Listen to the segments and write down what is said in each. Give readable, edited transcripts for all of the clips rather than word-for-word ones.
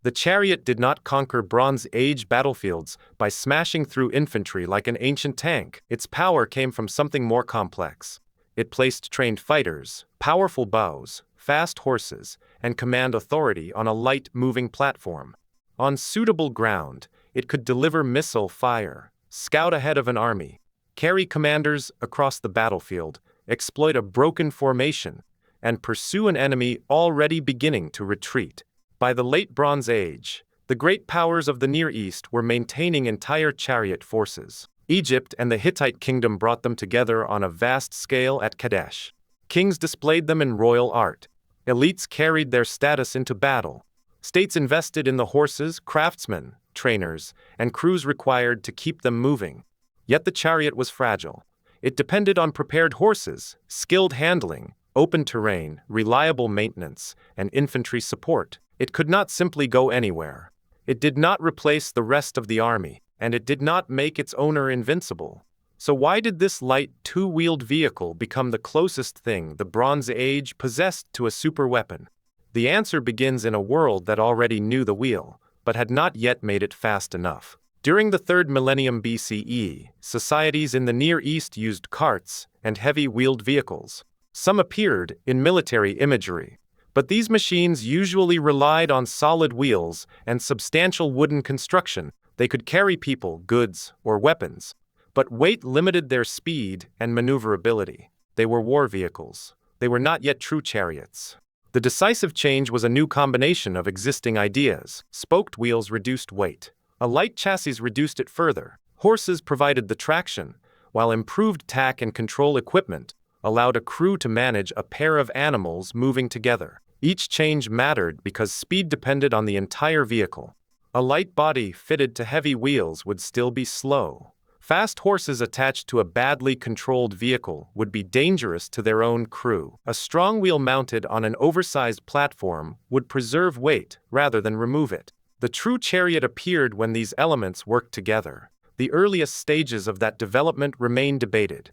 The chariot did not conquer Bronze Age battlefields by smashing through infantry like an ancient tank. Its power came from something more complex. It placed trained fighters, powerful bows, fast horses, and command authority on a light, moving platform. On suitable ground, it could deliver missile fire, scout ahead of an army, carry commanders across the battlefield, exploit a broken formation, and pursue an enemy already beginning to retreat. By the late Bronze Age, the great powers of the Near East were maintaining entire chariot forces. Egypt and the Hittite kingdom brought them together on a vast scale at Kadesh. Kings displayed them in royal art. Elites carried their status into battle. States invested in the horses, craftsmen, trainers, and crews required to keep them moving. Yet the chariot was fragile. It depended on prepared horses, skilled handling, open terrain, reliable maintenance, and infantry support. It could not simply go anywhere. It did not replace the rest of the army, and it did not make its owner invincible. So why did this light, two-wheeled vehicle become the closest thing the Bronze Age possessed to a superweapon? The answer begins in a world that already knew the wheel, but had not yet made it fast enough. During the 3rd millennium BCE, societies in the Near East used carts and heavy-wheeled vehicles. Some appeared in military imagery, but these machines usually relied on solid wheels and substantial wooden construction. They could carry people, goods, or weapons, but weight limited their speed and maneuverability. They were war vehicles. They were not yet true chariots. The decisive change was a new combination of existing ideas. Spoked wheels reduced weight. A light chassis reduced it further. Horses provided the traction, while improved tack and control equipment allowed a crew to manage a pair of animals moving together. Each change mattered because speed depended on the entire vehicle. A light body fitted to heavy wheels would still be slow. Fast horses attached to a badly controlled vehicle would be dangerous to their own crew. A strong wheel mounted on an oversized platform would preserve weight rather than remove it. The true chariot appeared when these elements worked together. The earliest stages of that development remain debated.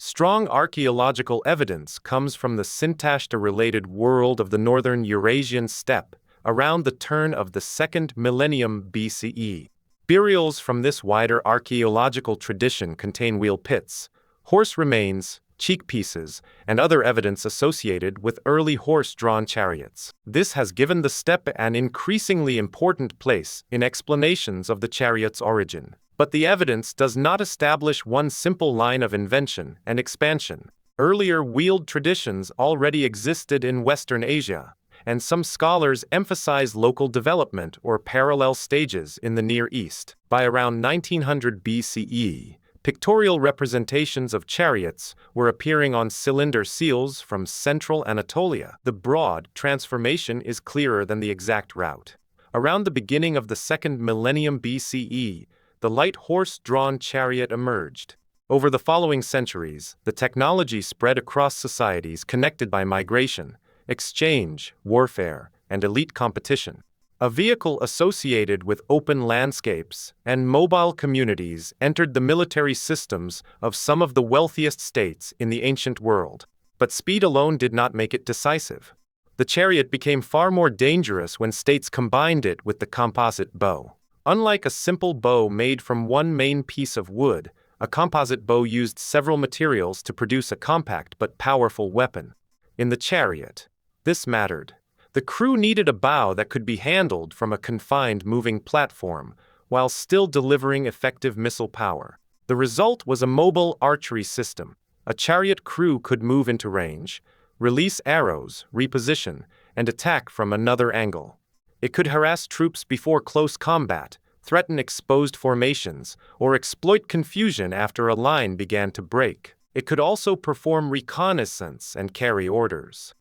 Strong archaeological evidence comes from the Sintashta-related world of the northern Eurasian steppe around the turn of the 2nd millennium BCE. Burials from this wider archaeological tradition contain wheel pits, horse remains, cheek pieces, and other evidence associated with early horse-drawn chariots. This has given the steppe an increasingly important place in explanations of the chariot's origin. But the evidence does not establish one simple line of invention and expansion. Earlier wheeled traditions already existed in Western Asia, and some scholars emphasize local development or parallel stages in the Near East. By around 1900 BCE, pictorial representations of chariots were appearing on cylinder seals from central Anatolia. The broad transformation is clearer than the exact route. Around the beginning of the 2nd millennium BCE, the light horse-drawn chariot emerged. Over the following centuries, the technology spread across societies connected by migration, exchange, warfare, and elite competition. A vehicle associated with open landscapes and mobile communities entered the military systems of some of the wealthiest states in the ancient world. But speed alone did not make it decisive. The chariot became far more dangerous when states combined it with the composite bow. Unlike a simple bow made from one main piece of wood, a composite bow used several materials to produce a compact but powerful weapon. In the chariot, this mattered. The crew needed a bow that could be handled from a confined moving platform, while still delivering effective missile power. The result was a mobile archery system. A chariot crew could move into range, release arrows, reposition, and attack from another angle. It could harass troops before close combat, threaten exposed formations, or exploit confusion after a line began to break. It could also perform reconnaissance and carry orders.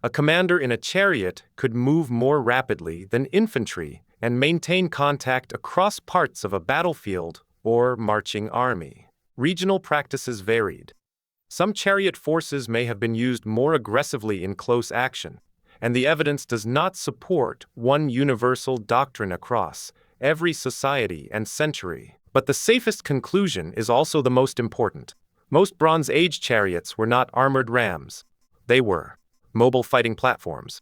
A commander in a chariot could move more rapidly than infantry and maintain contact across parts of a battlefield or marching army. Regional practices varied. Some chariot forces may have been used more aggressively in close action, and the evidence does not support one universal doctrine across every society and century. But the safest conclusion is also the most important. Most Bronze Age chariots were not armored rams. They were mobile fighting platforms.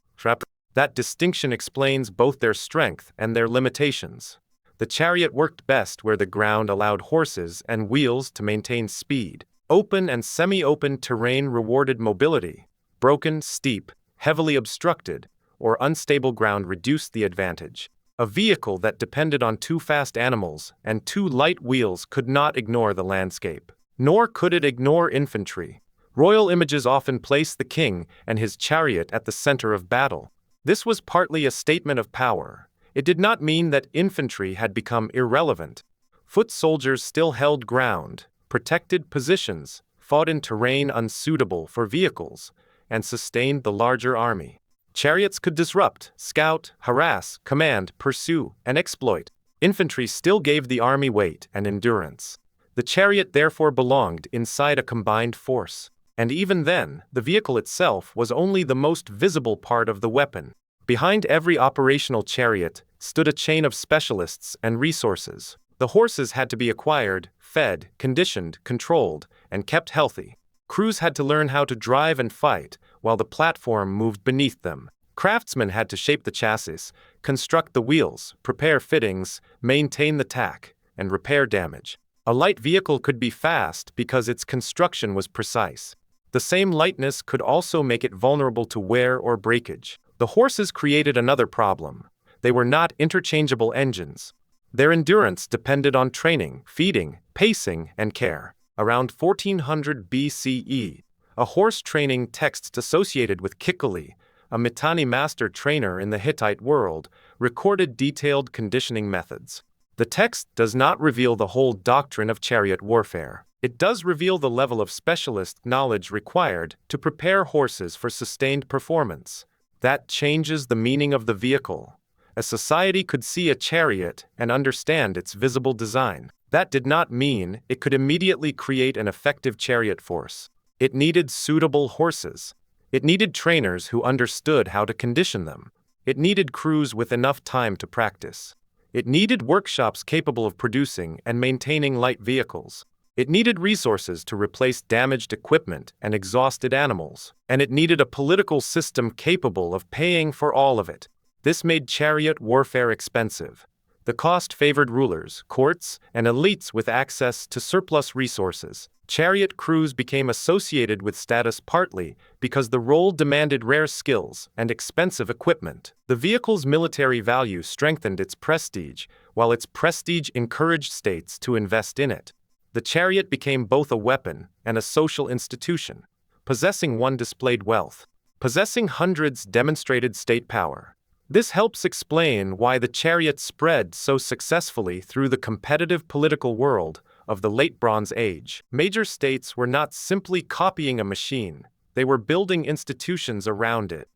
That distinction explains both their strength and their limitations. The chariot worked best where the ground allowed horses and wheels to maintain speed. Open and semi-open terrain rewarded mobility. Broken, steep, heavily obstructed, or unstable ground reduced the advantage. A vehicle that depended on two fast animals and two light wheels could not ignore the landscape. Nor could it ignore infantry. Royal images often place the king and his chariot at the center of battle. This was partly a statement of power. It did not mean that infantry had become irrelevant. Foot soldiers still held ground, protected positions, fought in terrain unsuitable for vehicles, and sustained the larger army. Chariots could disrupt, scout, harass, command, pursue, and exploit. Infantry still gave the army weight and endurance. The chariot therefore belonged inside a combined force. And even then, the vehicle itself was only the most visible part of the weapon. Behind every operational chariot stood a chain of specialists and resources. The horses had to be acquired, fed, conditioned, controlled, and kept healthy. Crews had to learn how to drive and fight, while the platform moved beneath them. Craftsmen had to shape the chassis, construct the wheels, prepare fittings, maintain the tack, and repair damage. A light vehicle could be fast because its construction was precise. The same lightness could also make it vulnerable to wear or breakage. The horses created another problem. They were not interchangeable engines. Their endurance depended on training, feeding, pacing, and care. Around 1400 BCE, a horse training text associated with Kikuli, a Mitanni master trainer in the Hittite world, recorded detailed conditioning methods. The text does not reveal the whole doctrine of chariot warfare. It does reveal the level of specialist knowledge required to prepare horses for sustained performance. That changes the meaning of the vehicle. A society could see a chariot and understand its visible design. That did not mean it could immediately create an effective chariot force. It needed suitable horses. It needed trainers who understood how to condition them. It needed crews with enough time to practice. It needed workshops capable of producing and maintaining light vehicles. It needed resources to replace damaged equipment and exhausted animals. And it needed a political system capable of paying for all of it. This made chariot warfare expensive. The cost favored rulers, courts, and elites with access to surplus resources. Chariot crews became associated with status partly because the role demanded rare skills and expensive equipment. The vehicle's military value strengthened its prestige, while its prestige encouraged states to invest in it. The chariot became both a weapon and a social institution. Possessing one displayed wealth. Possessing hundreds demonstrated state power. This helps explain why the chariot spread so successfully through the competitive political world of the Late Bronze Age. Major states were not simply copying a machine, they were building institutions around it.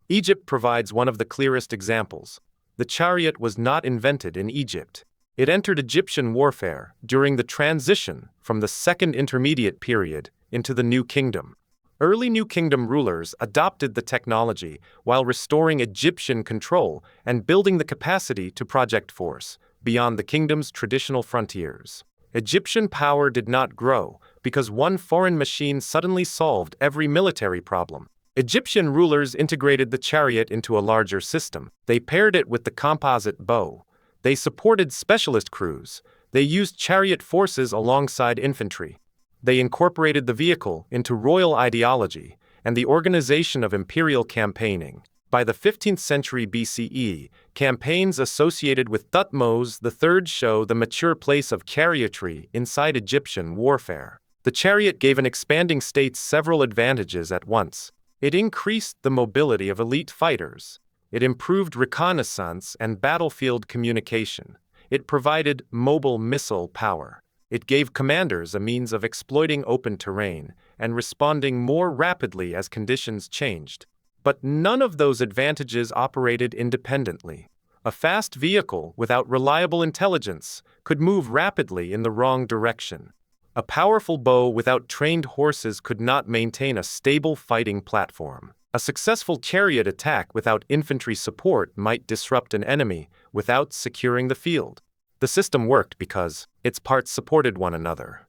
Egypt provides one of the clearest examples. The chariot was not invented in Egypt. It entered Egyptian warfare during the transition from the Second Intermediate Period into the New Kingdom. Early New Kingdom rulers adopted the technology while restoring Egyptian control and building the capacity to project force beyond the kingdom's traditional frontiers. Egyptian power did not grow because one foreign machine suddenly solved every military problem. Egyptian rulers integrated the chariot into a larger system. They paired it with the composite bow. They supported specialist crews. They used chariot forces alongside infantry. They incorporated the vehicle into royal ideology and the organization of imperial campaigning. By the 15th century BCE, campaigns associated with Thutmose III show the mature place of chariotry inside Egyptian warfare. The chariot gave an expanding state several advantages at once. It increased the mobility of elite fighters. It improved reconnaissance and battlefield communication. It provided mobile missile power. It gave commanders a means of exploiting open terrain and responding more rapidly as conditions changed. But none of those advantages operated independently. A fast vehicle without reliable intelligence could move rapidly in the wrong direction. A powerful bow without trained horses could not maintain a stable fighting platform. A successful chariot attack without infantry support might disrupt an enemy without securing the field. The system worked because its parts supported one another.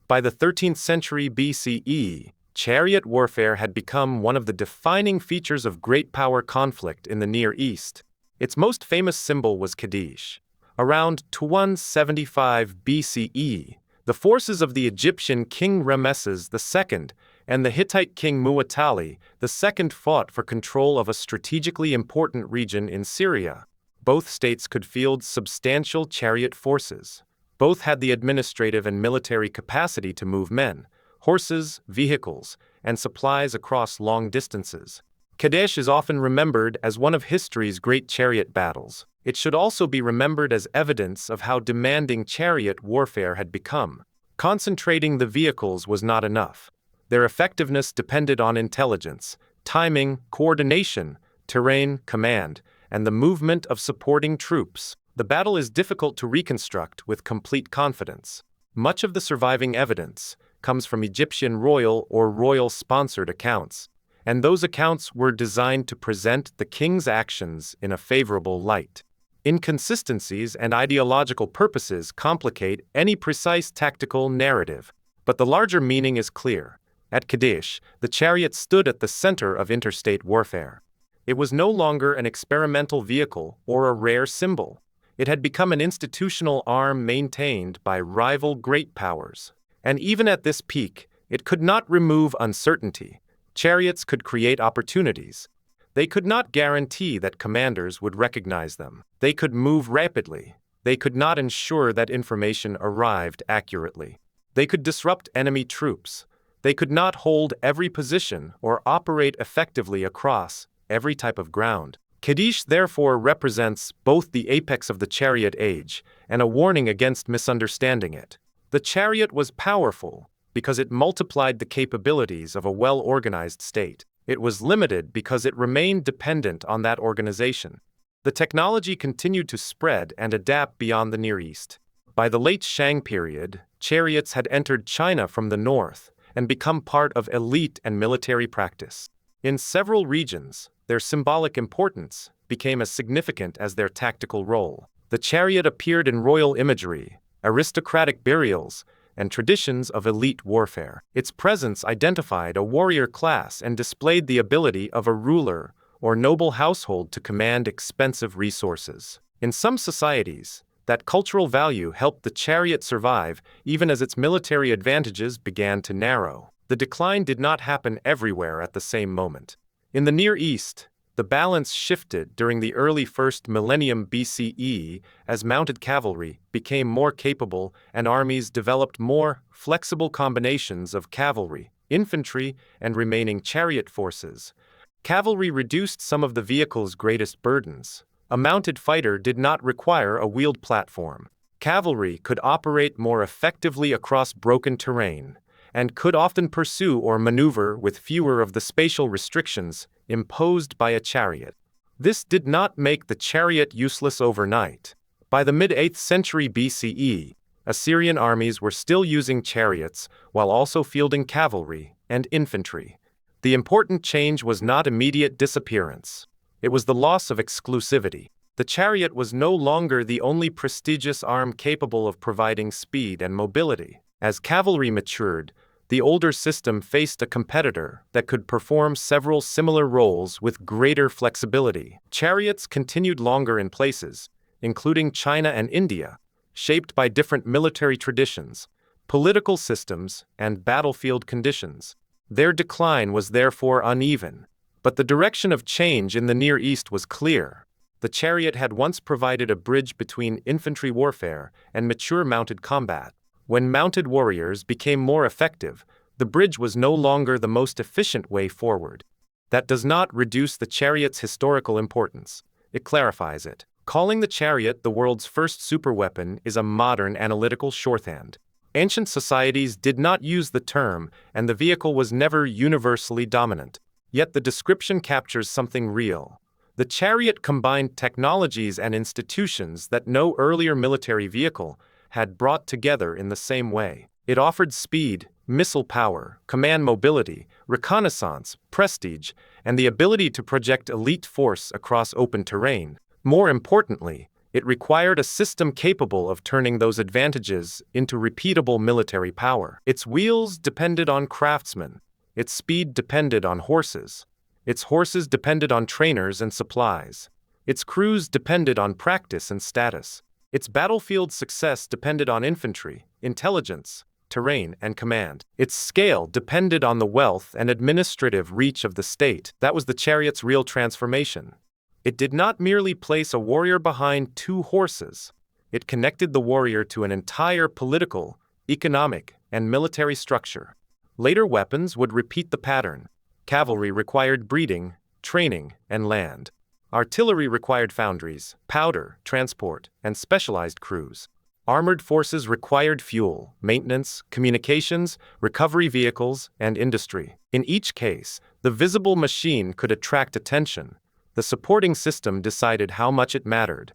By the 13th century BCE, Chariot warfare had become one of the defining features of great power conflict in the Near East. Its most famous symbol was Kadesh. Around 175 BCE, the forces of the Egyptian king Ramesses II and the Hittite king Muwatalli II fought for control of a strategically important region in Syria. Both states could field substantial chariot forces. Both had the administrative and military capacity to move men, horses, vehicles, and supplies across long distances. Kadesh is often remembered as one of history's great chariot battles. It should also be remembered as evidence of how demanding chariot warfare had become. Concentrating the vehicles was not enough. Their effectiveness depended on intelligence, timing, coordination, terrain, command, and the movement of supporting troops. The battle is difficult to reconstruct with complete confidence. Much of the surviving evidence comes from Egyptian royal or royal-sponsored accounts, and those accounts were designed to present the king's actions in a favorable light. Inconsistencies and ideological purposes complicate any precise tactical narrative, but the larger meaning is clear. At Kadesh, the chariot stood at the center of interstate warfare. It was no longer an experimental vehicle or a rare symbol. It had become an institutional arm maintained by rival great powers. And even at this peak, it could not remove uncertainty. Chariots could create opportunities. They could not guarantee that commanders would recognize them. They could move rapidly. They could not ensure that information arrived accurately. They could disrupt enemy troops. They could not hold every position or operate effectively across every type of ground. Kadesh therefore represents both the apex of the chariot age and a warning against misunderstanding it. The chariot was powerful because it multiplied the capabilities of a well-organized state. It was limited because it remained dependent on that organization. The technology continued to spread and adapt beyond the Near East. By the late Shang period, chariots had entered China from the north and become part of elite and military practice. In several regions, their symbolic importance became as significant as their tactical role. The chariot appeared in royal imagery, aristocratic burials, and traditions of elite warfare. Its presence identified a warrior class and displayed the ability of a ruler or noble household to command expensive resources. In some societies, that cultural value helped the chariot survive even as its military advantages began to narrow. The decline did not happen everywhere at the same moment. In the Near East, the balance shifted during the early first millennium BCE as mounted cavalry became more capable and armies developed more flexible combinations of cavalry, infantry, and remaining chariot forces. Cavalry reduced some of the vehicle's greatest burdens. A mounted fighter did not require a wheeled platform. Cavalry could operate more effectively across broken terrain, and could often pursue or maneuver with fewer of the spatial restrictions imposed by a chariot. This did not make the chariot useless overnight. By the mid-8th century BCE, Assyrian armies were still using chariots while also fielding cavalry and infantry. The important change was not immediate disappearance. It was the loss of exclusivity. The chariot was no longer the only prestigious arm capable of providing speed and mobility. As cavalry matured, the older system faced a competitor that could perform several similar roles with greater flexibility. Chariots continued longer in places, including China and India, shaped by different military traditions, political systems, and battlefield conditions. Their decline was therefore uneven, but the direction of change in the Near East was clear. The chariot had once provided a bridge between infantry warfare and mature mounted combat. When mounted warriors became more effective, the bridge was no longer the most efficient way forward. That does not reduce the chariot's historical importance. It clarifies it. Calling the chariot the world's first superweapon is a modern analytical shorthand. Ancient societies did not use the term, and the vehicle was never universally dominant. Yet the description captures something real. The chariot combined technologies and institutions that no earlier military vehicle had brought together in the same way. It offered speed, missile power, command mobility, reconnaissance, prestige, and the ability to project elite force across open terrain. More importantly, it required a system capable of turning those advantages into repeatable military power. Its wheels depended on craftsmen. Its speed depended on horses. Its horses depended on trainers and supplies. Its crews depended on practice and status. Its battlefield success depended on infantry, intelligence, terrain, and command. Its scale depended on the wealth and administrative reach of the state. That was the chariot's real transformation. It did not merely place a warrior behind 2 horses. It connected the warrior to an entire political, economic, and military structure. Later weapons would repeat the pattern. Cavalry required breeding, training, and land. Artillery required foundries, powder, transport, and specialized crews. Armored forces required fuel, maintenance, communications, recovery vehicles, and industry. In each case, the visible machine could attract attention. The supporting system decided how much it mattered.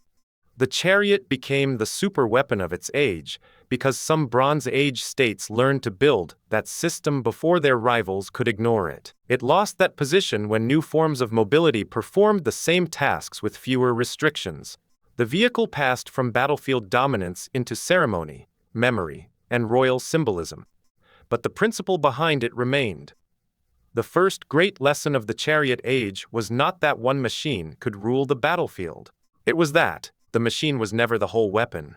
The chariot became the superweapon of its age because some Bronze Age states learned to build that system before their rivals could ignore it. It lost that position when new forms of mobility performed the same tasks with fewer restrictions. The vehicle passed from battlefield dominance into ceremony, memory, and royal symbolism. But the principle behind it remained. The first great lesson of the chariot age was not that one machine could rule the battlefield. It was that the machine was never the whole weapon.